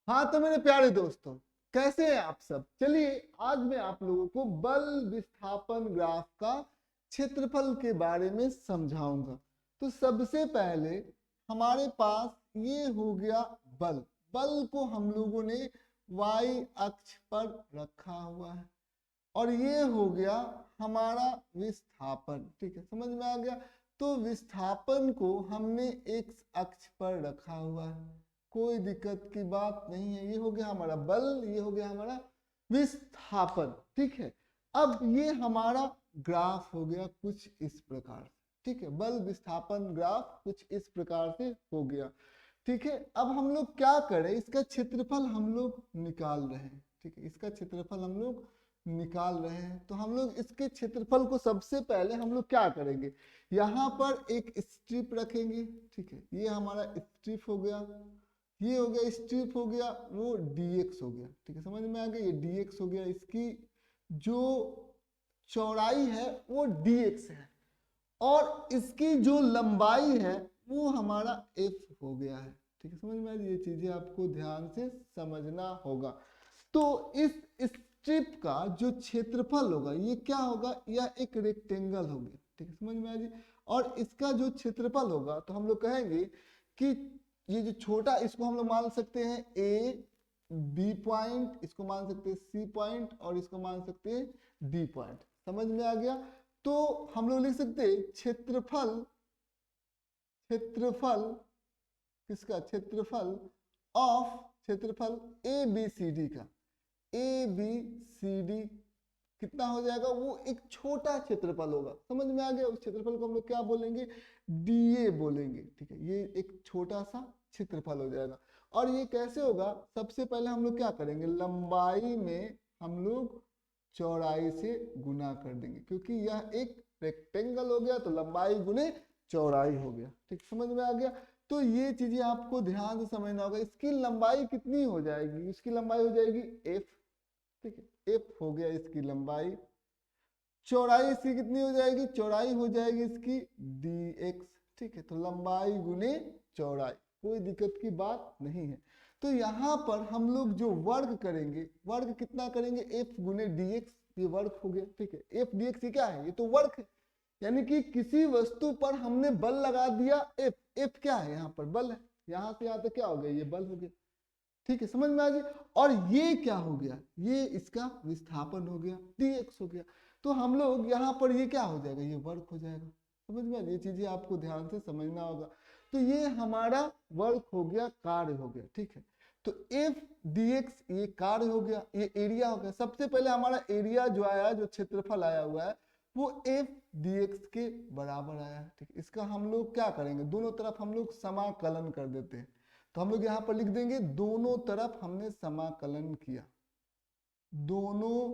हाँ तो मेरे प्यारे दोस्तों, कैसे हैं आप सब। चलिए आज मैं आप लोगों को बल विस्थापन ग्राफ का क्षेत्रफल के बारे में समझाऊंगा। तो सबसे पहले हमारे पास ये हो गया बल। बल को हम लोगों ने y अक्ष पर रखा हुआ है और ये हो गया हमारा विस्थापन। ठीक है, समझ में आ गया। तो विस्थापन को हमने x अक्ष पर रखा हुआ है, कोई दिक्कत की बात नहीं है। ये हो गया हमारा बल, ये हो गया हमारा विस्थापन। ठीक है, अब ये हमारा ग्राफ हो गया कुछ इस प्रकार से। ठीक है, बल विस्थापन ग्राफ कुछ इस प्रकार से हो गया। ठीक है, अब हम लोग क्या करें, इसका क्षेत्रफल हम लोग निकाल रहे हैं। ठीक है, इसका क्षेत्रफल हम लोग निकाल रहे हैं। तो हम लोग इसके क्षेत्रफल को सबसे पहले हम लोग क्या करेंगे, यहाँ पर एक स्ट्रिप रखेंगे। ठीक है, ये हमारा स्ट्रिप हो गया, ये हो गया स्ट्रिप हो गया, वो dx हो गया। ठीक है, समझ में आ गया, ये dx हो गया। इसकी जो चौड़ाई है वो dx है और इसकी जो लंबाई है वो हमारा f हो गया है। ठीक है, समझ में आ रही है। ये चीजें आपको ध्यान से समझना होगा। तो इस स्ट्रिप का जो क्षेत्रफल होगा ये क्या होगा, यह एक रेक्टेंगल हो गया। ठीक है, समझ में आ रही है। और इसका जो क्षेत्रफल होगा तो हम लोग कहेंगे कि ये जो छोटा, इसको हम लोग मान सकते हैं ए बी पॉइंट, इसको मान सकते हैं सी पॉइंट और इसको मान सकते हैं डी पॉइंट। समझ में आ गया। तो हम लोग लिख सकते हैं क्षेत्रफल, क्षेत्रफल किसका, क्षेत्रफल ऑफ, क्षेत्रफल ए बी सी डी का, ए बी सी डी कितना हो जाएगा, वो एक छोटा क्षेत्रफल होगा। समझ में आ गया। उस क्षेत्रफल को हम लोग क्या बोलेंगे, डीए बोलेंगे। ठीक है, ये एक छोटा सा क्षेत्रफल हो जाएगा। और ये कैसे होगा, सबसे पहले हम लोग क्या करेंगे, लंबाई में हम लोग चौड़ाई से गुना कर देंगे, क्योंकि यह एक रेक्टेंगल हो गया तो लंबाई गुने चौड़ाई हो गया। ठीक, समझ में आ गया। तो ये चीजें आपको ध्यान से समझना होगा। इसकी लंबाई कितनी हो जाएगी, इसकी लंबाई हो जाएगी एफ। ठीक है, एफ हो गया इसकी लंबाई। चौड़ाई इसकी कितनी हो जाएगी, चौड़ाई हो जाएगी इसकी डी एक्स। ठीक है, तो लंबाई गुने चौड़ाई, कोई दिक्कत की बात नहीं है। तो यहाँ पर हम लोग जो वर्ग करेंगे, वर्ग कितना करेंगे, एफ गुने डी एक्स, ये वर्ग हो गया। ठीक है, एफ डी एक्स ये क्या है, ये तो वर्ग है। यानी कि किसी वस्तु पर हमने बल लगा दिया एफ, एफ क्या है, यहाँ पर बल है, यहाँ से यहाँ तक क्या हो गया, ये बल हो गया। ठीक है, समझ में आ गई। और ये क्या हो गया, ये इसका विस्थापन हो गया, dx हो गया। तो हम लोग यहाँ पर ये क्या हो जाएगा, ये वर्ग हो जाएगा। समझ में आ गई, ये चीजें आपको ध्यान से समझना होगा। तो ये हमारा वर्ग हो गया, कार्य हो गया। ठीक है, तो f dx ये कार्य हो गया, ये एरिया हो गया। सबसे पहले हमारा एरिया जो आया, जो क्षेत्रफल आया हुआ है, वो f dx के बराबर आया है। ठीक, इसका हम लोग क्या करेंगे, दोनों तरफ हम लोग समाकलन कर देते हैं। तो हम लोग यहाँ पर लिख देंगे दोनों तरफ हमने समाकलन किया, दोनों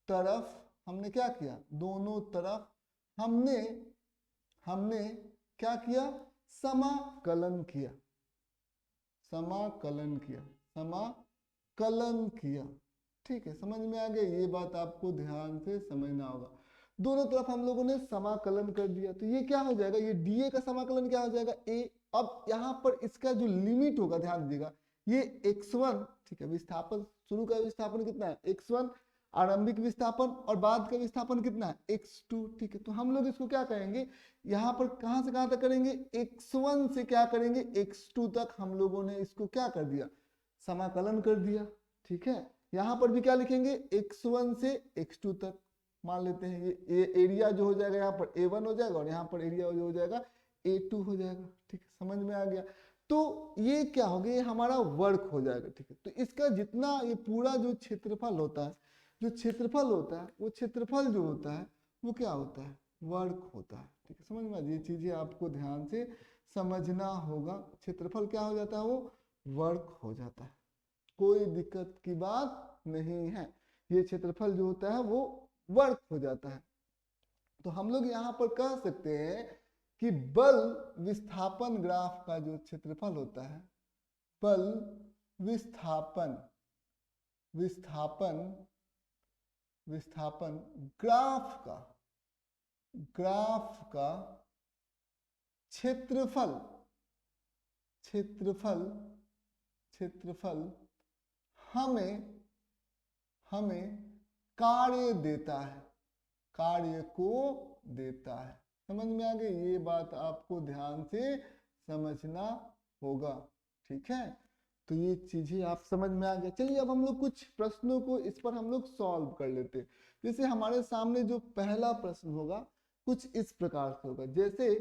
तरफ हमने क्या किया, दोनों तरफ हमने हमने क्या किया, समाकलन किया, समाकलन किया, समाकलन किया। ठीक है, समझ में आ गया। ये बात आपको ध्यान से समझना होगा। दोनों तरफ हम लोगों ने समाकलन कर दिया, तो ये क्या हो जाएगा, ये डीए का समाकलन क्या हो जाएगा, ए। अब यहाँ पर इसका जो लिमिट होगा, ध्यान दीजिएगा, ये x1, ठीक है, विस्थापन शुरू का विस्थापन कितना है x1, आरंभिक विस्थापन, और बाद का विस्थापन कितना है x2। ठीक है, तो हम लोग इसको क्या करेंगे, यहाँ पर कहाँ से कहाँ तक करेंगे, x1 से क्या करेंगे, x2 तक हम लोगों ने इसको क्या कर दिया, समाकलन कर दिया। ठीक है, यहाँ पर भी क्या लिखेंगे, x1 से x2 तक मान लेते हैं। ये एरिया जो हो जाएगा यहाँ पर a1 हो जाएगा और यहाँ पर एरिया जो हो जाएगा a2 हो जाएगा। ठीक है, समझ में आ गया। तो ये क्या हो गया, ये हमारा वर्ग हो जाएगा। ठीक है, तो इसका जितना ये पूरा जो क्षेत्रफल होता है, जो क्षेत्रफल होता है, वो क्षेत्रफल जो होता है वो क्या होता है, वर्ग होता है। ठीक है, समझ में आ गया। ये चीजें आपको ध्यान से समझना होगा। क्षेत्रफल क्या हो जाता है, वो वर्ग हो जाता है, कोई दिक्कत की बात नहीं है। ये क्षेत्रफल जो होता है वो वर्ग हो जाता है। तो हम लोग यहाँ पर कह सकते हैं कि बल विस्थापन ग्राफ का जो क्षेत्रफल होता है, बल विस्थापन विस्थापन विस्थापन ग्राफ का क्षेत्रफल क्षेत्रफल क्षेत्रफल हमें हमें कार्य देता है, कार्य को देता है। समझ में आ गई? ये बात आपको ध्यान से समझना होगा, ठीक है। तो ये चीजें आप समझ में आ गया। चलिए अब हम लोग कुछ प्रश्नों को इस पर हम लोग सॉल्व कर लेते हैं। जैसे हमारे सामने जो पहला प्रश्न होगा कुछ इस प्रकार से होगा, जैसे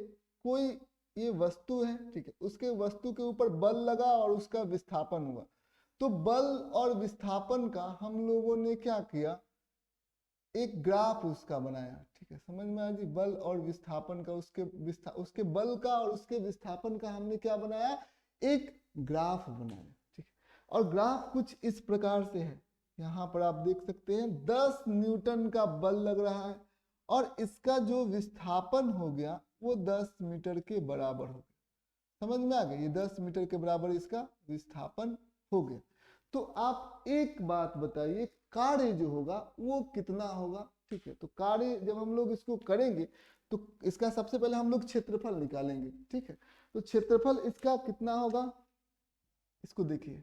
कोई ये वस्तु है, ठीक है, उसके वस्तु के ऊपर बल लगा और उसका विस्थापन हुआ। तो बल और विस्थापन का हम लोगों ने क्या किया, एक ग्राफ उसका बनाया, ठीक है। समझ में आ गई? बल और विस्थापन का, उसके बल का और उसके विस्थापन का हमने क्या बनाया, एक ग्राफ बनाया, ठीक है। और ग्राफ कुछ इस प्रकार से है, यहाँ पर आप देख सकते हैं 10 न्यूटन का बल लग रहा है और इसका जो विस्थापन हो गया वो 10 मीटर के बराबर हो गया। समझ में आ गया? ये 10 मीटर के बराबर इसका विस्थापन हो गया। तो आप एक बात बताइए, कार्य जो होगा वो कितना होगा, ठीक है। तो कार्य जब हम लोग इसको करेंगे तो इसका सबसे पहले हम लोग क्षेत्रफल निकालेंगे, ठीक है। तो क्षेत्रफल इसका कितना होगा, इसको देखिए,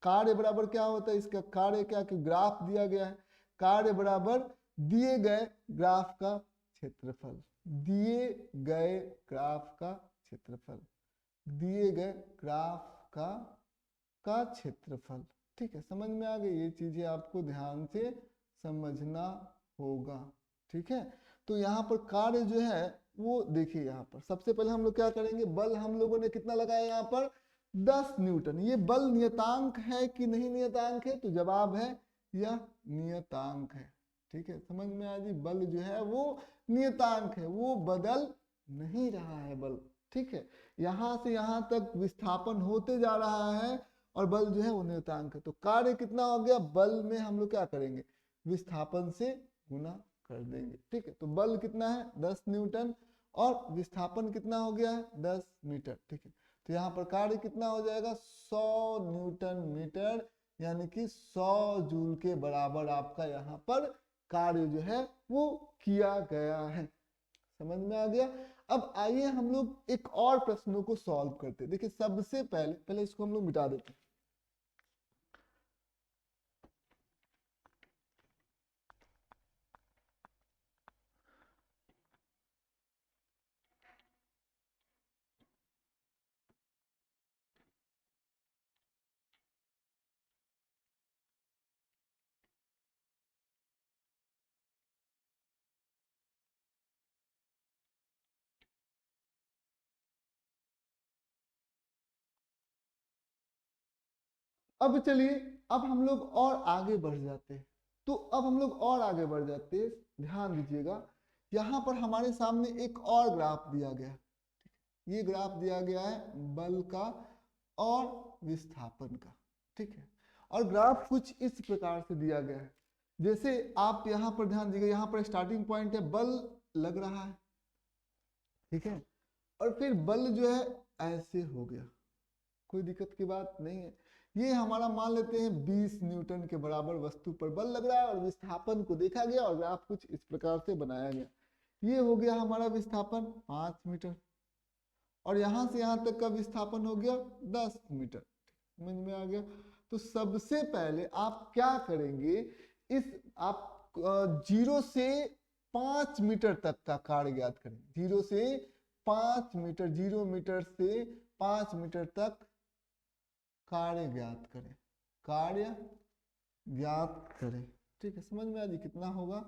कार्य बराबर क्या होता है, इसका कार्य क्या, कि ग्राफ दिया गया है, कार्य बराबर दिए गए ग्राफ का क्षेत्रफल, दिए गए ग्राफ का क्षेत्रफल, दिए गए ग्राफ का क्षेत्रफल, ठीक है। समझ में आ गई? ये चीजें आपको ध्यान से समझना होगा, ठीक है। तो यहाँ पर कार्य जो है वो देखिए, यहाँ पर सबसे पहले हम लोग क्या करेंगे, बल हम लोगों ने कितना लगाया यहाँ पर 10 न्यूटन। ये बल नियतांक है कि नहीं नियतांक है, तो जवाब है यह नियतांक है, ठीक है। समझ में आ गई? बल जो है वो नियतांक है, वो बदल नहीं रहा है बल, ठीक है। यहां से यहां तक विस्थापन होते जा रहा है और बल जो है वो नियतांक है। तो कार्य कितना हो गया, बल में हम लोग क्या करेंगे, विस्थापन से गुना कर देंगे, ठीक है। तो बल कितना है 10 न्यूटन और विस्थापन कितना हो गया है 10 मीटर, ठीक है। तो यहाँ पर कार्य कितना हो जाएगा 100 न्यूटन मीटर, यानी कि 100 जूल के बराबर आपका यहाँ पर कार्य जो है वो किया गया है। समझ में आ गया? अब आइए हम लोग एक और प्रश्नों को सॉल्व करते हैं। देखिए सबसे पहले इसको हम लोग मिटा देते हैं। अब चलिए, अब हम लोग और आगे बढ़ जाते हैं। तो अब हम लोग और आगे बढ़ जाते हैं, ध्यान दीजिएगा, यहाँ पर हमारे सामने एक और ग्राफ दिया गया है। ये ग्राफ दिया गया है बल का और विस्थापन का, ठीक है। और ग्राफ कुछ इस प्रकार से दिया गया है, जैसे आप यहाँ पर ध्यान दीजिएगा, यहाँ पर स्टार्टिंग पॉइंट है, बल लग रहा है, ठीक है। और फिर बल जो है ऐसे हो गया, कोई दिक्कत की बात नहीं है। ये हमारा मान लेते हैं 20 न्यूटन के बराबर वस्तु पर बल लग रहा है और विस्थापन को देखा गया और ग्राफ कुछ इस प्रकार से बनाया गया। ये हो गया हमारा विस्थापन 5 मीटर और यहां से यहां तक का विस्थापन हो गया 10 मीटर। समझ में आ गया? तो सबसे पहले आप क्या करेंगे, इस आप 0 से 5 मीटर तक का कार्य ज्ञात करेंगे। 0 से 5 मीटर, 0 मीटर से 5 मीटर तक कार्य ज्ञात करें, कार्य ज्ञात करें, ठीक है। समझ में आ जी कितना होगा,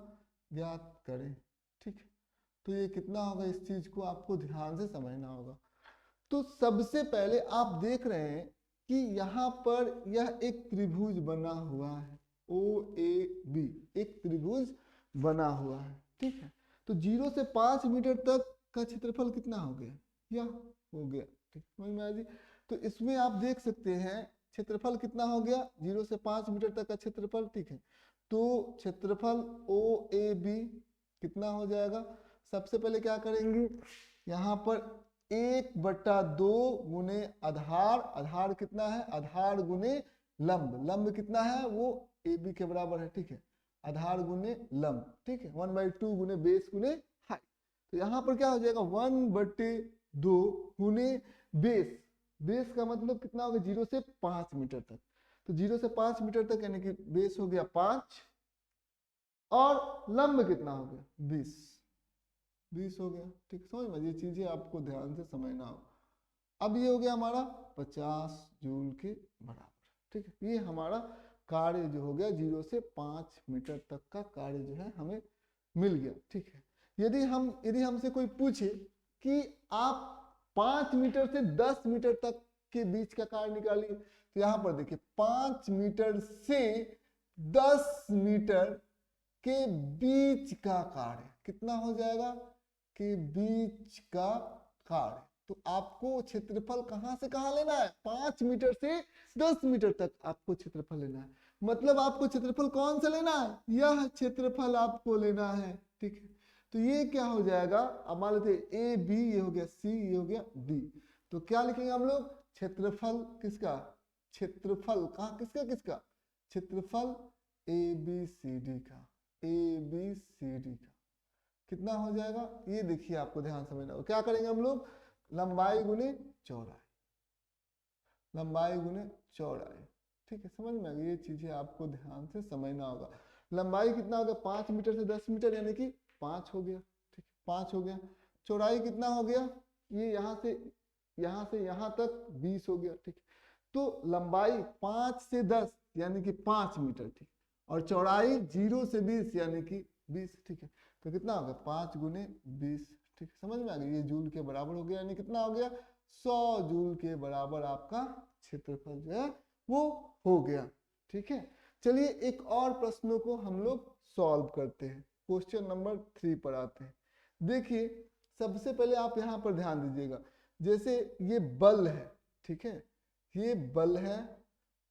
ज्ञात करें, ठीक है। तो ये कितना होगा, इस चीज को आपको ध्यान से समझना होगा। तो सबसे पहले आप देख रहे हैं कि यहाँ पर यह एक त्रिभुज बना हुआ है, OAB, एक त्रिभुज बना हुआ है, ठीक है। तो 0 से 5 मीटर तक का क्षेत्रफल कितना हो गया, यह हो गया, ठीक। समझ में आ जी? तो इसमें आप देख सकते हैं क्षेत्रफल कितना हो गया, 0 से 5 मीटर तक का क्षेत्रफल, ठीक है। तो क्षेत्रफल OAB कितना हो जाएगा, सबसे पहले क्या करेंगे, यहाँ पर 1/2 गुने आधार, आधार कितना है, आधार गुने लंब, लंब कितना है वो AB के बराबर है, ठीक है। आधार गुने लंब, ठीक है। 1/2 गुने बेस गुने हाइट। तो यहाँ पर क्या हो जाएगा 1/2 गुने बेस, बेस का मतलब कितना हो गया, 0 से 5 मीटर तक। तो 0 से 5 मीटर तक यानी कि बेस हो गया 5 और लंब कितना हो गया 20 हो गया। ठीक, समझ में, ये चीजें आपको ध्यान से समझना हो। अब ये हो गया हमारा 50 जूल के बराबर। ठीक है, ये हमारा कार्य जो हो गया 0 से 5 मीटर तक का कार्य जो है हमें मिल गया। ठीक है, यदि हमसे कोई पूछे कि आप 5 मीटर से 10 मीटर तक के बीच का कार्य निकालिए, तो यहाँ पर देखिए 5 मीटर से 10 मीटर के बीच का कार्य कितना हो जाएगा, के बीच का कार्य। तो आपको क्षेत्रफल कहां से कहां लेना है, 5 मीटर से 10 मीटर तक आपको क्षेत्रफल लेना है। मतलब आपको क्षेत्रफल कौन सा लेना है, यह क्षेत्रफल आपको लेना है। ठीक है, तो ये क्या हो जाएगा, अब मान लेते ए बी, ये हो गया सी, ये हो गया डी। तो क्या लिखेंगे हम लोग, क्षेत्रफल किसका, क्षेत्रफल कहाँ किसका किसका, क्षेत्रफल ए बी सी डी का, ए बी सी डी का कितना हो जाएगा। ये देखिए आपको ध्यान समझना होगा, क्या करेंगे हम लोग, लंबाई गुने चौड़ाई, लंबाई गुने चौड़ाई। ठीक है, समझ में आ गई, ये चीजें आपको ध्यान से समझना होगा। लंबाई कितना हो गया, 5 मीटर से 10 मीटर यानी कि 5 हो गया। ठीक, 5 हो गया। चौड़ाई कितना हो गया, ये यहाँ से यहाँ तक 20 हो गया। ठीक, तो लंबाई 5 से 10 यानी कि 5 मीटर। ठीक, और चौड़ाई 0 से 20 यानी कि 20। ठीक है, तो कितना हो गया, 5 गुने 20। ठीक, समझ में आ गई, ये जूल के बराबर हो गया, यानी कितना हो गया, 100 जूल के बराबर आपका क्षेत्रफल जो है वो हो गया। ठीक है, चलिए एक और प्रश्नों को हम लोग सॉल्व करते हैं। क्वेश्चन नंबर 3 पर आते हैं। देखिए सबसे पहले आप यहाँ पर ध्यान दीजिएगा, जैसे ये बल है, ठीक है, ये बल है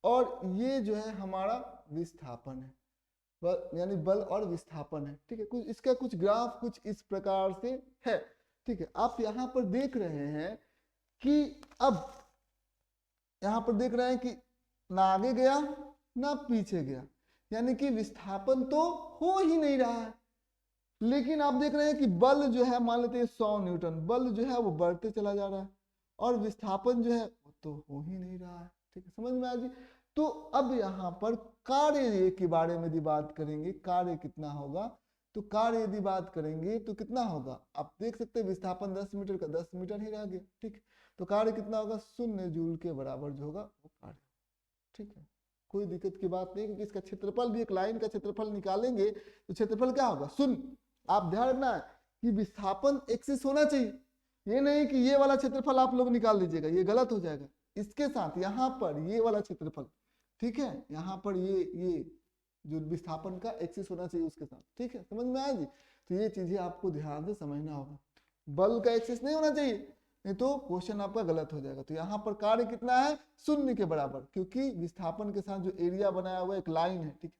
और ये जो है हमारा विस्थापन है, यानी बल और विस्थापन है। ठीक है, कुछ इसका कुछ ग्राफ कुछ इस प्रकार से है। ठीक है, आप यहाँ पर देख रहे हैं कि अब यहाँ पर देख रहे हैं कि ना आगे गया ना पीछे गया, यानी कि विस्थापन तो हो ही नहीं रहा है। लेकिन आप देख रहे हैं कि बल जो है, मान लेते हैं 100 न्यूटन, बल जो है वो बढ़ते चला जा रहा है और विस्थापन जो है वो तो हो ही नहीं रहा है। ठीक है, समझ में आ गई। तो अब यहाँ पर कार्य के बारे में यदि बात करेंगे, कार्य कितना होगा, तो कार्य यदि बात करेंगे तो कितना होगा, आप देख सकते हैं विस्थापन 10 मीटर का 10 मीटर ही रह गया। ठीक, तो कार्य कितना होगा, 0 जूल के बराबर जो होगा वो कार्य। ठीक है, कोई दिक्कत की बात नहीं, क्योंकि इसका क्षेत्रफल भी, एक लाइन का क्षेत्रफल निकालेंगे तो क्षेत्रफल क्या होगा, 0। आप ध्यान रखना है कि विस्थापन एक्सिस होना चाहिए, ये नहीं कि ये वाला क्षेत्रफल आप लोग निकाल लीजिएगा, ये गलत हो जाएगा। इसके साथ यहाँ पर ये वाला क्षेत्रफल, ठीक है, यहाँ पर ये जो विस्थापन का एक्सिस होना चाहिए उसके साथ। ठीक है, समझ में आएगी। तो ये चीजें आपको ध्यान से समझना होगा, बल का एक्सिस नहीं होना चाहिए, नहीं तो क्वेश्चन आपका गलत हो जाएगा। तो यहाँ पर कार्य कितना है, 0 के बराबर, क्योंकि विस्थापन के साथ जो एरिया बनाया हुआ एक लाइन है। ठीक,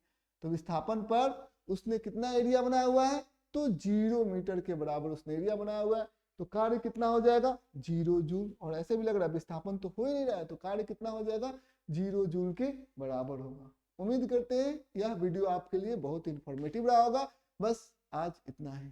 तो विस्थापन पर उसने कितना एरिया बनाया हुआ है, तो 0 मीटर के बराबर उसने एरिया बनाया हुआ है। तो कार्य कितना हो जाएगा, 0 जूल। और ऐसे भी लग रहा है विस्थापन तो हो ही नहीं रहा है, तो कार्य कितना हो जाएगा, 0 जूल के बराबर होगा। उम्मीद करते हैं यह वीडियो आपके लिए बहुत इंफॉर्मेटिव रहा होगा। बस आज इतना ही।